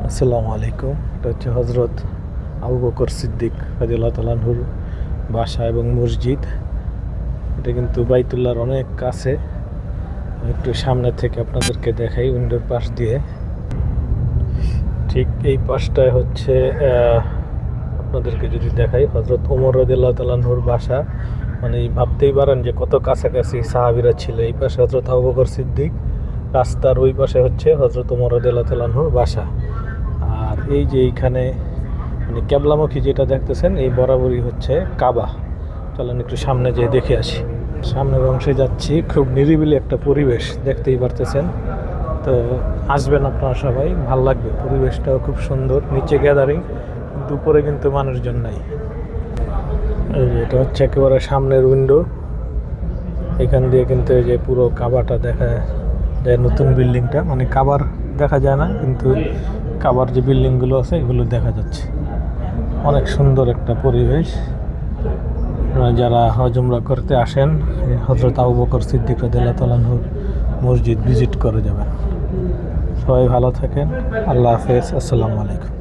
আসসালামু আলাইকুম। এটা হচ্ছে হজরত আবু বকর সিদ্দিক রাদিয়াল্লাহু তাআলা আনহুর বাসা এবং মসজিদ। এটা কিন্তু বাইতুল্লাহর অনেক কাছে। আমি একটু সামনে থেকে আপনাদেরকে দেখাই উইন্ডোর পাশ দিয়ে। ঠিক এই পাশটায় হচ্ছে আপনাদেরকে যদি দেখাই হজরত ওমর রাদিয়াল্লাহু তাআলা আনহুর বাসা। মানে ভাবতেই পারেন যে কত কাছাকাছি সাহাবীরা ছিল। এই পাশে হজরত আবু বকর সিদ্দিক, রাস্তার ওই পাশে হচ্ছে হজরত ওমর রাদিয়াল্লাহু তাআলা আনহুর বাসা। আর এই যে এইখানে মানে ক্যাবলামুখী যেটা দেখতেছেন এই বরাবরই হচ্ছে কাবা। চলেন একটু সামনে যেয়ে দেখে আসি। সামনের অংশে যাচ্ছি, খুব নিরিবিলি একটা পরিবেশ দেখতেই পারতেছেন। তো আসবেন আপনারা সবাই, ভাল লাগবে। পরিবেশটাও খুব সুন্দর, নিচে গ্যাদারিং, কিন্তু উপরে কিন্তু মানুষজন নাই। এই যে এটা হচ্ছে একেবারে সামনের উইন্ডো। এখান দিয়ে কিন্তু এই যে পুরো কাবাটা দেখা যায়, নতুন বিল্ডিংটা। মানে কাবার দেখা যায় না, কিন্তু কাবার যে বিল্ডিংগুলো আছে এগুলো দেখা যাচ্ছে। অনেক সুন্দর একটা পরিবেশ। যারা হজ উমরা করতে আসেন হজরত আবু বকর সিদ্দিক রাদিয়াল্লাহু তাআলা আনহুর মসজিদ ভিজিট করে যাবেন। সবাই ভালো থাকেন। আল্লাহ হাফেজ। আসসালামু আলাইকুম।